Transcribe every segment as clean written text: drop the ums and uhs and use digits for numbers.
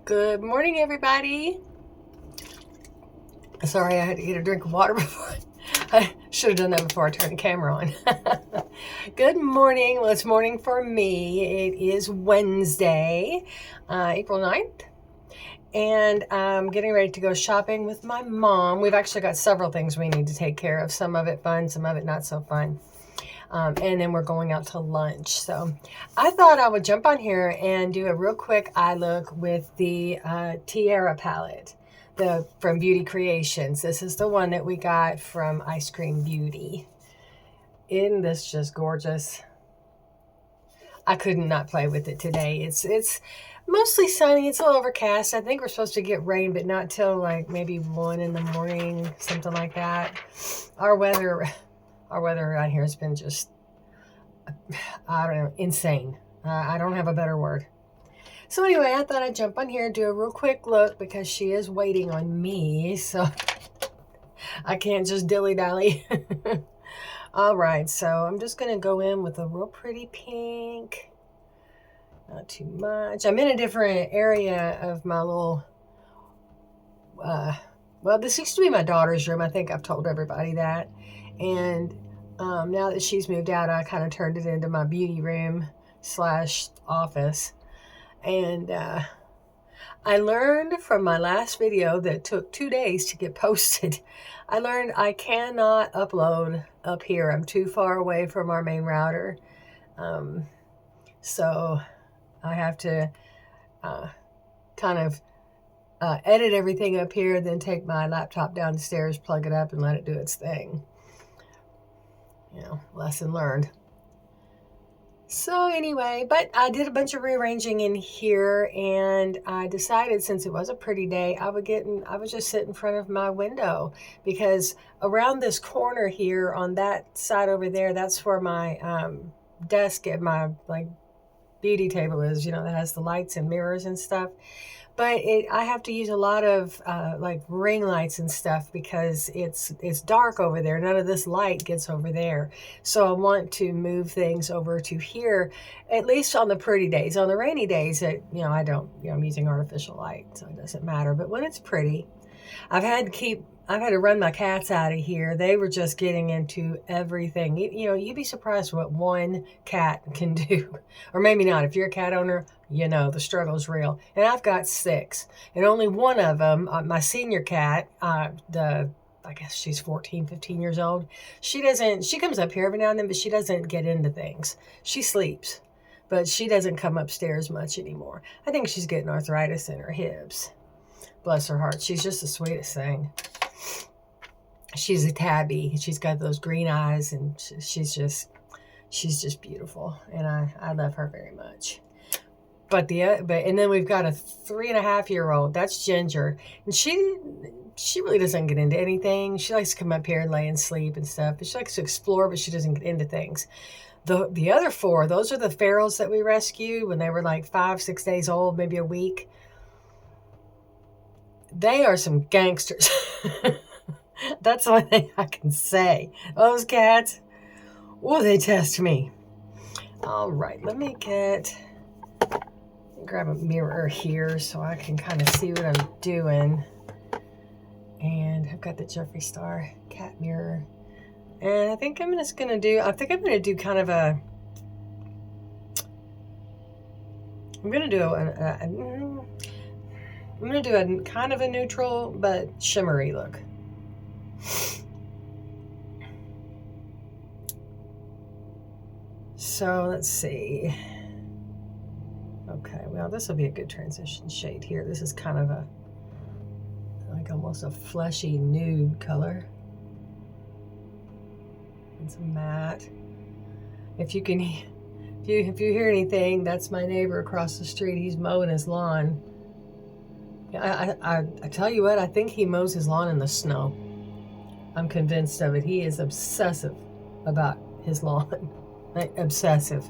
Good morning, everybody. Sorry, I had to get a drink of water before. I should have done that before I turned the camera on. Good morning. Well, it's morning for me. It is Wednesday, April 9th. And I'm getting ready to go shopping with my mom. We've actually got several things we need to take care of. Some of it fun, some of it not so fun. And then we're going out to lunch. So I thought I would jump on here and do a real quick eye look with the Tiara palette from Beauty Creations. This is the one that we got from EyescreamBeauty. Isn't this just gorgeous? I couldn't not play with it today. It's mostly sunny. It's a little overcast. I think we're supposed to get rain, but not till like maybe 1 in the morning, something like that. Our weather around here has been just, I don't know, insane. I don't have a better word. So anyway, I thought I'd jump on here and do a real quick look because she is waiting on me, so I can't just dilly-dally. All right, so I'm just going to go in with a real pretty pink. Not too much. I'm in a different area of my little, well, this used to be my daughter's room. I think I've told everybody that. And now that she's moved out, I kind of turned it into my beauty room / office. And I learned from my last video that took 2 days to get posted. I learned I cannot upload up here. I'm too far away from our main router. So I have to kind of edit everything up here, then take my laptop downstairs, plug it up, and let it do its thing. You know, lesson learned. So anyway, but I did a bunch of rearranging in here, and I decided since it was a pretty day, I would just sit in front of my window, because around this corner here on that side over there, that's where my desk and my like beauty table is, you know, that has the lights and mirrors and stuff. But I have to use a lot of like ring lights and stuff because it's dark over there. None of this light gets over there. So I want to move things over to here, at least on the pretty days. On the rainy days, I'm using artificial light, so it doesn't matter. But when it's pretty, I've had to run my cats out of here. They were just getting into everything. You'd be surprised what one cat can do. Or maybe not. If you're a cat owner, you know, the struggle's real. And I've got 6. And only one of them, my senior cat, I guess she's 14, 15 years old. She comes up here every now and then, but she doesn't get into things. She sleeps, but she doesn't come upstairs much anymore. I think she's getting arthritis in her hips. Bless her heart. She's just the sweetest thing. She's a tabby. She's got those green eyes, and she's just beautiful. And I love her very much. And then we've got a 3.5-year-old. That's Ginger, and she really doesn't get into anything. She likes to come up here and lay and sleep and stuff. But she likes to explore, but she doesn't get into things. The other 4, those are the ferals that we rescued when they were like 5, 6 days old, maybe a week. They are some gangsters. That's the only thing I can say. Those cats, they test me. All right, let me grab a mirror here so I can kind of see what I'm doing. And I've got the Jeffree Star cat mirror. And I think I'm going to do kind of a, I'm going to do a kind of a neutral but shimmery look. So let's see. Okay, well, this will be a good transition shade here. This is kind of like almost a fleshy nude color. And some matte. If you hear anything, that's my neighbor across the street. He's mowing his lawn. I tell you what, I think he mows his lawn in the snow. I'm convinced of it. He is obsessive about his lawn. Like, obsessive.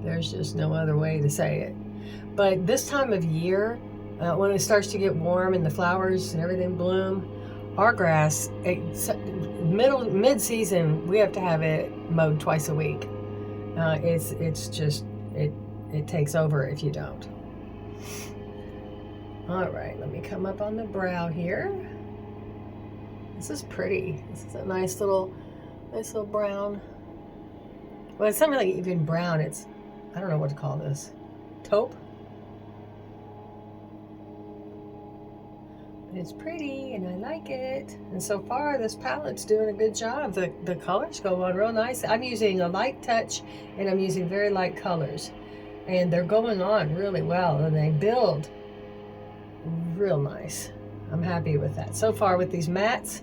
There's just no other way to say it. But this time of year, when it starts to get warm and the flowers and everything bloom, our grass, mid-season, we have to have it mowed twice a week. It's it takes over if you don't. All right, let me come up on the brow here. This is pretty. This is a nice little brown. Well, it's not really even brown. It's, I don't know what to call this. Taupe. But it's pretty and I like it. And so far this palette's doing a good job. The colors go on real nice. I'm using a light touch and I'm using very light colors. And they're going on really well and they build real nice. I'm happy with that. So far with these mattes,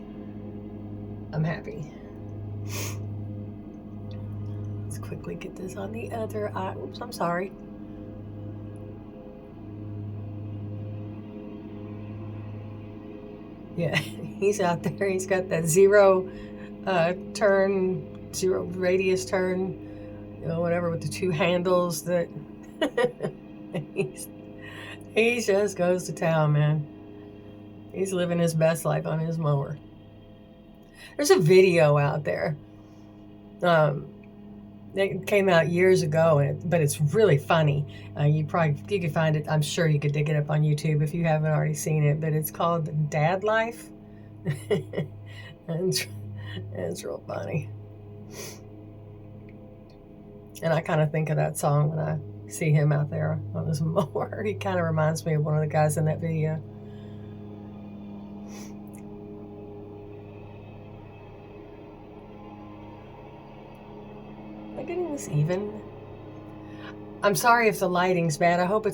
I'm happy. Let's quickly get this on the other eye. Oops, I'm sorry. Yeah, he's out there. He's got that zero radius turn, you know, whatever, with the two handles that he just goes to town, man. He's living his best life on his mower. There's a video out there. It came out years ago, but it's really funny. You could find it. I'm sure you could dig it up on YouTube if you haven't already seen it. But it's called Dad Life, and it's real funny. And I kind of think of that song when I see him out there on his mower. He kind of reminds me of one of the guys in that video. Am I getting this even? I'm sorry if the lighting's bad. I hope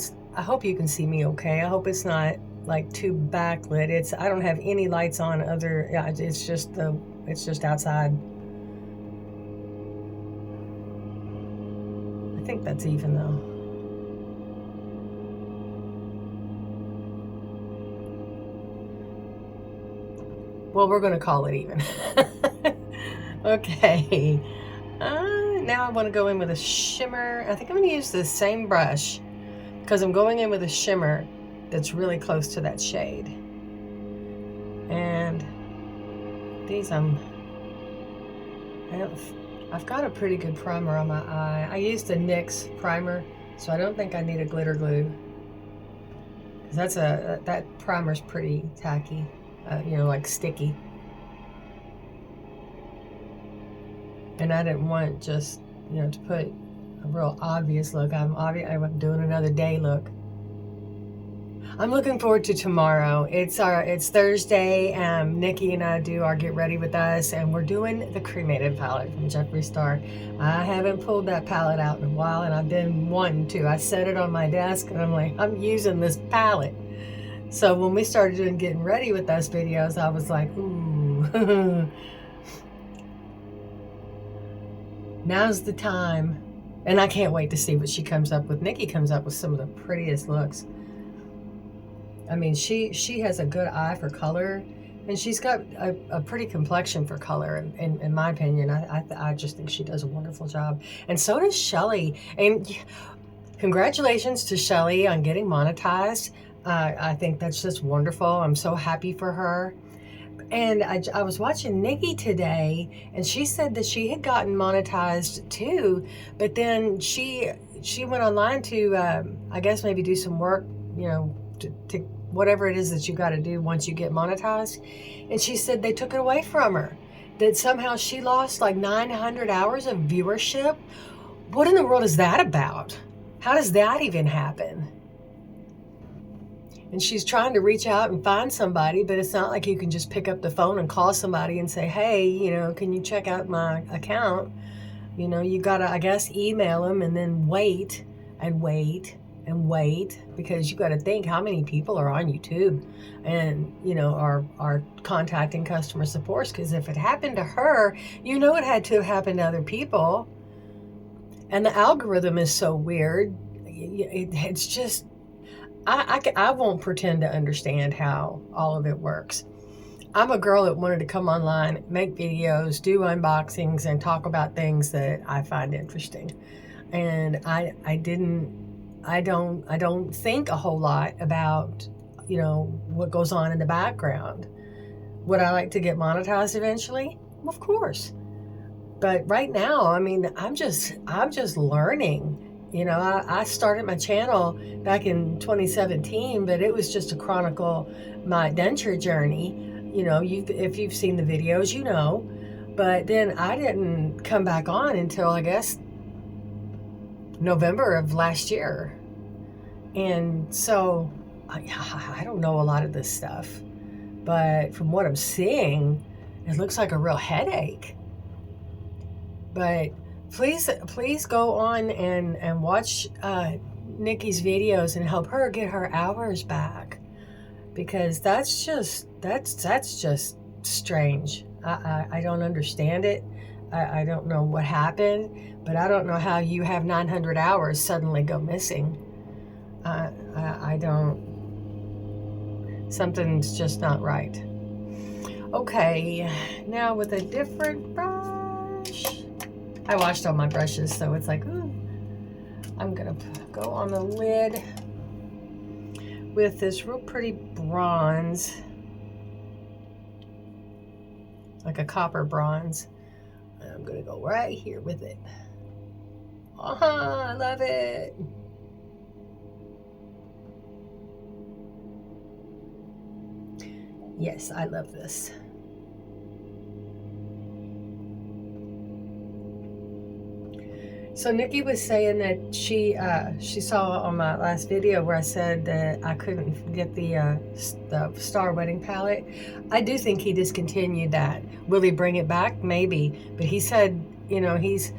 you can see me okay. I hope it's not like too backlit. I don't have any lights on other, yeah, it's just outside. I think that's even though. Well, we're gonna call it even. Okay. Now I want to go in with a shimmer. I think I'm going to use the same brush because I'm going in with a shimmer that's really close to that shade. And these I've got a pretty good primer on my eye. I used a NYX primer, so I don't think I need a glitter glue. That primer's pretty tacky, you know, like sticky. And I didn't want just, you know, to put a real obvious look. I'm doing another day look. I'm looking forward to tomorrow. It's Thursday. Nikki and I do our Get Ready With Us, and we're doing the cremated palette from Jeffree Star. I haven't pulled that palette out in a while, and I've been wanting to. I set it on my desk, and I'm like, I'm using this palette. So when we started doing Getting Ready With Us videos, I was like, ooh. Now's the time. And I can't wait to see what she comes up with. Nikki comes up with some of the prettiest looks. I mean, she has a good eye for color, and she's got a pretty complexion for color, in my opinion. I just think she does a wonderful job. And so does Shelly. And congratulations to Shelly on getting monetized. I think that's just wonderful. I'm so happy for her. And I was watching Nikki today, and she said that she had gotten monetized too, but then she went online to, I guess maybe do some work, you know, to whatever it is that you got to do once you get monetized. And she said they took it away from her, that somehow she lost like 900 hours of viewership. What in the world is that about? How does that even happen? And she's trying to reach out and find somebody, but it's not like you can just pick up the phone and call somebody and say, hey, you know, can you check out my account? You know, you gotta, I guess, email them and then wait and wait and wait, because you gotta think how many people are on YouTube and, you know, are contacting customer supports. Because if it happened to her, you know, it had to have happened to other people. And the algorithm is so weird. It's just, I won't pretend to understand how all of it works. I'm a girl that wanted to come online, make videos, do unboxings, and talk about things that I find interesting. And I don't think a whole lot about, you know, what goes on in the background. Would I like to get monetized eventually? Well, of course. But right now, I mean, I'm just learning. You know, I started my channel back in 2017, but it was just to chronicle my denture journey. You know, if you've seen the videos, you know. But then I didn't come back on until, I guess, November of last year. And so I don't know a lot of this stuff. But from what I'm seeing, it looks like a real headache. But please go on and watch Nikki's videos and help her get her hours back, because that's just strange. I don't understand it. I don't know what happened, but I don't know how you have 900 hours suddenly go missing. I don't. Something's just not right. Okay, now with a different brush. I washed all my brushes, so it's like, ooh. I'm gonna go on the lid with this real pretty bronze, like a copper bronze. I'm gonna go right here with it. I love it. Yes, I love this. So Nikki was saying that she saw on my last video where I said that I couldn't get the Star Wedding palette. I do think he discontinued that. Will he bring it back? Maybe. But he said, you know, he's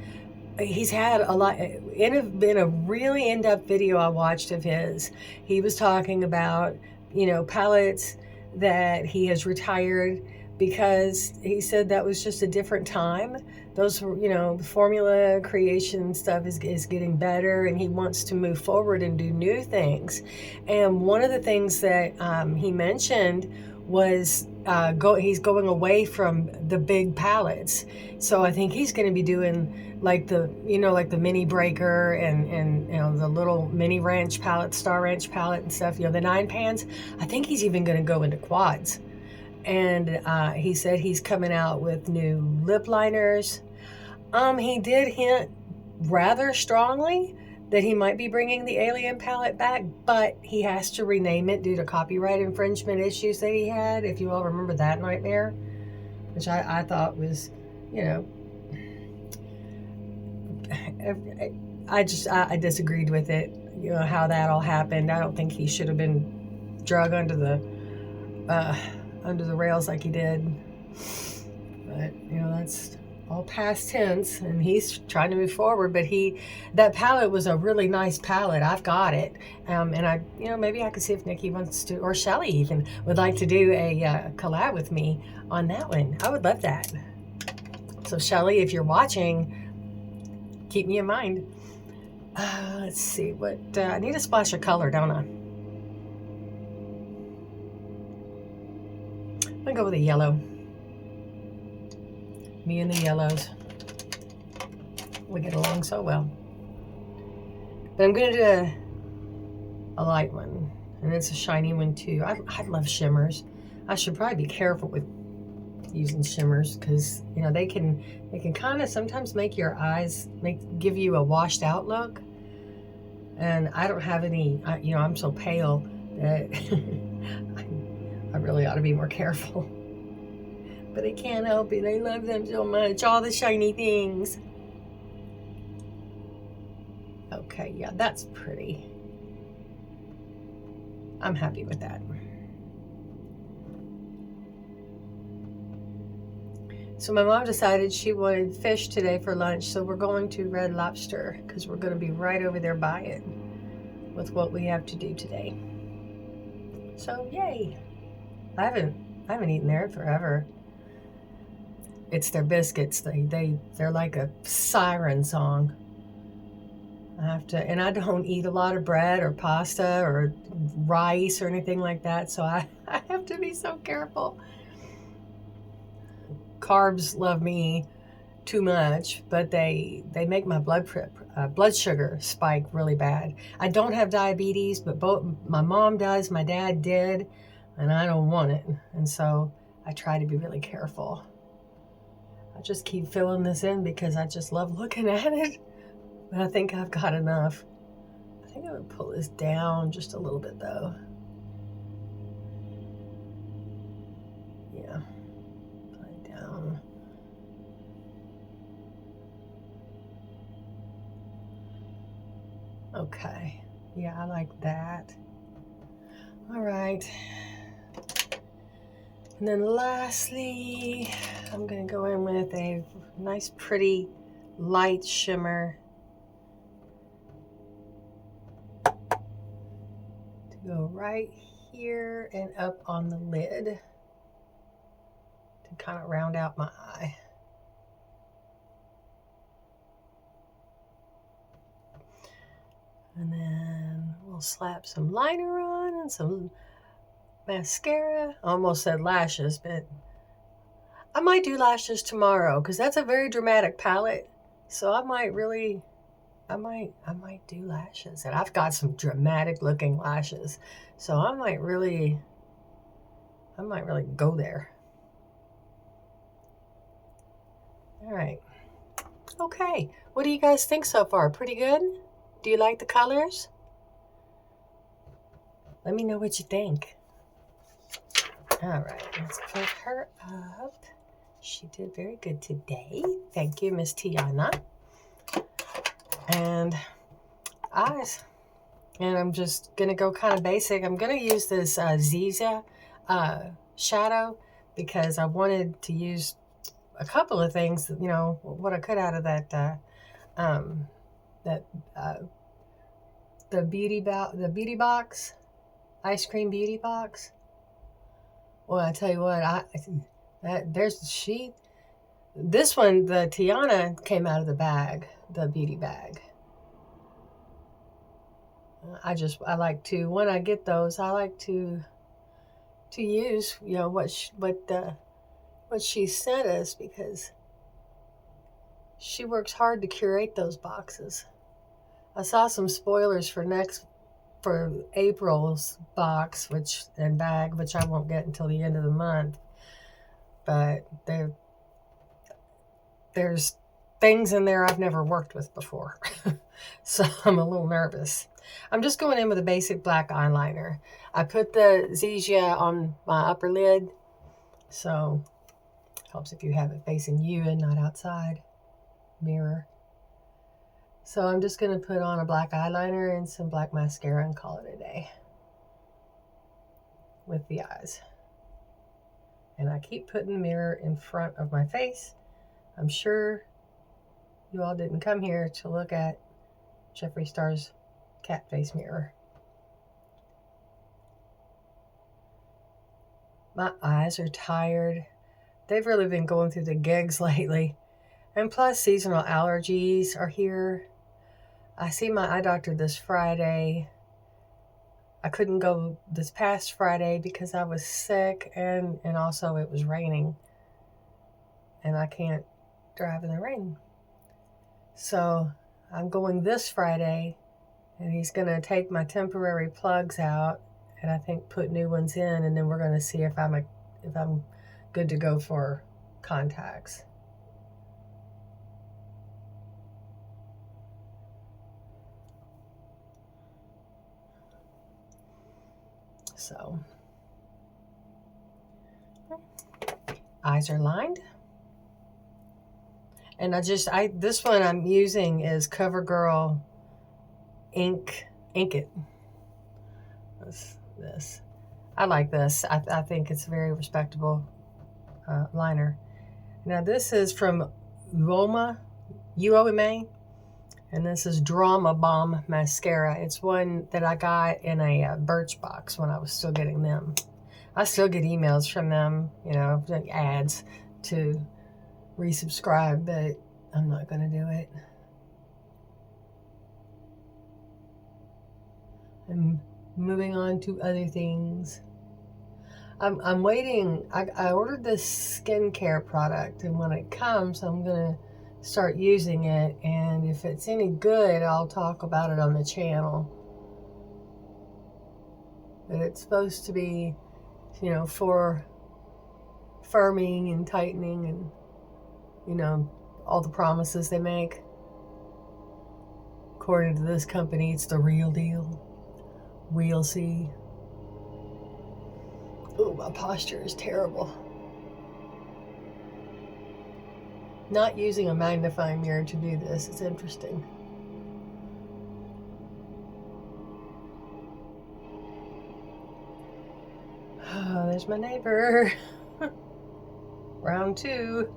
had a lot, in a really in-depth video I watched of his, he was talking about, you know, palettes that he has retired because he said that was just a different time. Those, you know, the formula creation stuff is getting better, and he wants to move forward and do new things. And one of the things that he mentioned was he's going away from the big palettes. So I think he's going to be doing like the, you know, like the mini breaker and you know, the little mini ranch palette, Star Ranch palette and stuff, you know, the 9 pans. I think he's even going to go into quads. And he said he's coming out with new lip liners. He did hint rather strongly that he might be bringing the Alien palette back, but he has to rename it due to copyright infringement issues that he had, if you all remember that nightmare, which I thought was, you know, I disagreed with it, you know, how that all happened. I don't think he should have been drug under the rails like he did. But, you know, that's all past tense, and he's trying to move forward. But that palette was a really nice palette. I've got it. And I, you know, maybe I could see if Nikki wants to, or Shelly even, would like to do a collab with me on that one. I would love that. So Shelly, if you're watching, keep me in mind. Let's see, what, I need a splash of color, don't I? I'm gonna go with a yellow. Me and the yellows. We get along so well. But I'm gonna do a light one, and it's a shiny one too. I love shimmers. I should probably be careful with using shimmers, because, you know, they can kind of sometimes make your eyes give you a washed out look. And I don't have any, you know, I'm so pale that I really ought to be more careful. But I can't help it. I love them so much. All the shiny things. Okay, yeah, that's pretty. I'm happy with that. So my mom decided she wanted fish today for lunch, so we're going to Red Lobster, because we're going to be right over there by it with what we have to do today. So yay! I haven't eaten there forever. It's their biscuits. They're like a siren song. I have to, and I don't eat a lot of bread or pasta or rice or anything like that, so I have to be so careful. Carbs love me too much, but they make my blood sugar spike really bad. I don't have diabetes, but both my mom does, my dad did, and I don't want it. And so I try to be really careful. I just keep filling this in because I just love looking at it. But I think I've got enough. think I would pull this down just a little bit though. Yeah, pull it down. Okay, yeah, I like that. All right. And then lastly, I'm going to go in with a nice pretty light shimmer to go right here and up on the lid to kind of round out my eye. And then we'll slap some liner on and some mascara. I almost said lashes, but I might do lashes tomorrow because that's a very dramatic palette. So I might do lashes, and I've got some dramatic looking lashes. So I might really go there. All right. Okay. What do you guys think so far? Pretty good? Do you like the colors? Let me know what you think. All right, let's put her up. She did very good today. Thank you, Miss Tiana. And eyes. And I'm just going to go kind of basic. I'm going to use this Zizia shadow because I wanted to use a couple of things, you know, what I could out of that, the beauty box, ice cream beauty box. Well, I tell you what, this one, the Tiana came out of the bag, the beauty bag. I like to, when I get those, I like to use, you know, what she sent us because she works hard to curate those boxes. I saw some spoilers for April's box, which I won't get until the end of the month. But there's things in there I've never worked with before. So I'm a little nervous. I'm just going in with a basic black eyeliner. I put the Zizia on my upper lid, so it helps if you have it facing you and not outside. Mirror. So I'm just going to put on a black eyeliner and some black mascara and call it a day with the eyes. And I keep putting the mirror in front of my face. I'm sure you all didn't come here to look at Jeffree Star's cat face mirror. My eyes are tired. They've really been going through the gigs lately. And plus seasonal allergies are here. I see my eye doctor this Friday. I couldn't go this past Friday because I was sick and also it was raining. And I can't drive in the rain. So I'm going this Friday and he's going to take my temporary plugs out and I think put new ones in, and then we're going to see if I'm good to go for contacts. So eyes are lined. And this one I'm using is CoverGirl Ink It. This. I like this. I think it's a very respectable liner. Now this is from UOMA, and this is Drama Bomb Mascara. It's one that I got in a Birch box when I was still getting them. I still get emails from them, you know, ads to resubscribe, but I'm not going to do it. I'm moving on to other things. I'm waiting. I ordered this skincare product, and when it comes, I'm going to start using it, and if it's any good, I'll talk about it on the channel. But it's supposed to be, you know, for firming and tightening and, you know, all the promises they make. Of according to this company, it's the real deal. We'll see. Oh, my posture is terrible. Not using a magnifying mirror to do this is interesting. Oh, there's my neighbor. Round 2.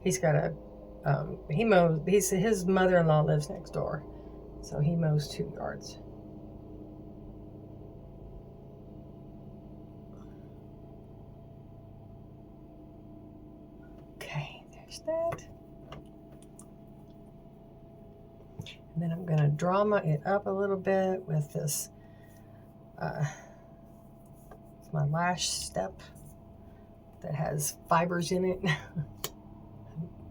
He's got a, he mows, his mother-in-law lives next door. So he mows 2 yards. Okay, there's that. And then I'm going to draw it up a little bit with this, my lash step that has fibers in it.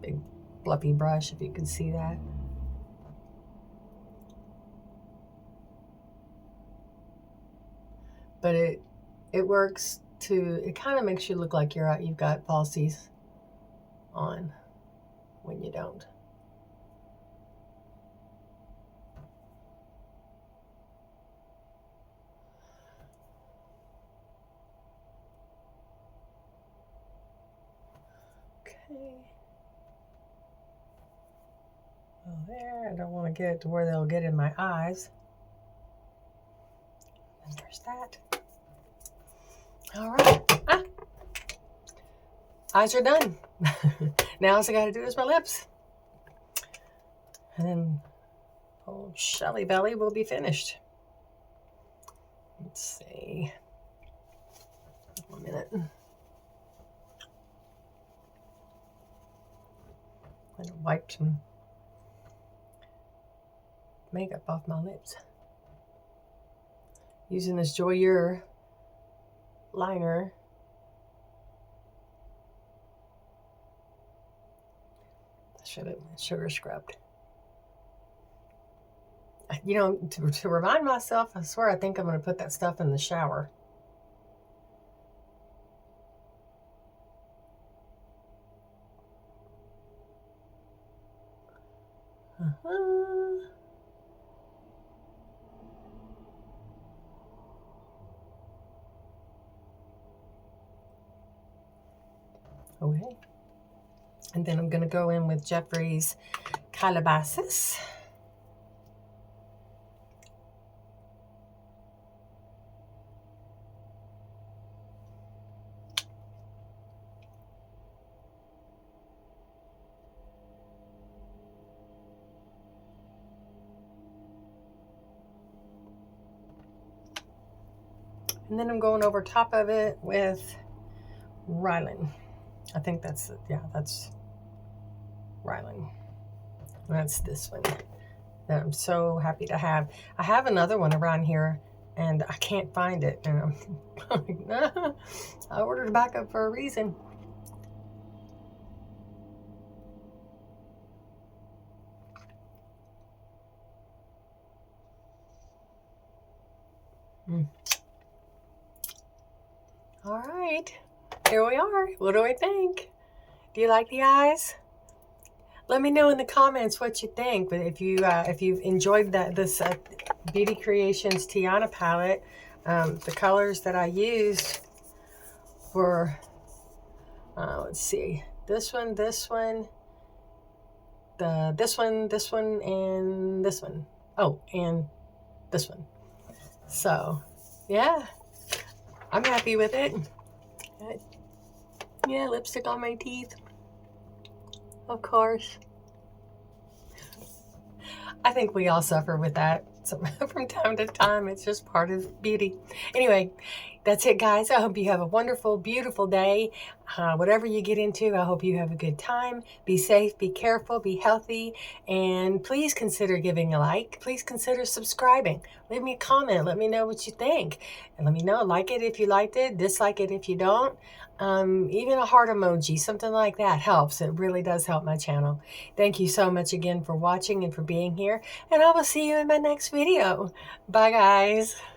Big fluffy brush, if you can see that. But it works to, it kind of makes you look like you've got falsies on when you don't. Okay. Well, there, I don't want to get it to where they'll get in my eyes. And there's that. All right. Eyes are done. Now all I got to do is my lips. And then old Shelly Belly will be finished. Let's see. 1 minute. I'm going to wipe some makeup off my lips. Using this Joyeur liner. I should have sugar scrubbed. You know, to remind myself, I swear I think I'm going to put that stuff in the shower. Okay. And then I'm going to go in with Jeffrey's Calabasas. And then I'm going over top of it with Rylan. I think that's, yeah, that's Rylan. That's this one that I'm so happy to have. I have another one around here and I can't find it. And I'm like, nah, I ordered a backup for a reason. All right, here we are. What do I think? Do you like the eyes? Let me know in the comments what you think. But if you've enjoyed this Beauty Creations Tiana palette, the colors that I used were, let's see, this one, this one, this one, and this one. Oh, and this one. So, yeah. I'm happy with it. Yeah, lipstick on my teeth. Of course. I think we all suffer with that from time to time. It's just part of beauty. Anyway, that's it, guys. I hope you have a wonderful, beautiful day. Whatever you get into, I hope you have a good time. Be safe, be careful, be healthy, and please consider giving a like. Please consider subscribing. Leave me a comment. Let me know what you think. And let me know, like it if you liked it, dislike it if you don't. Even a heart emoji, something like that helps. It really does help my channel. Thank you so much again for watching and for being here. And I will see you in my next video. Bye, guys.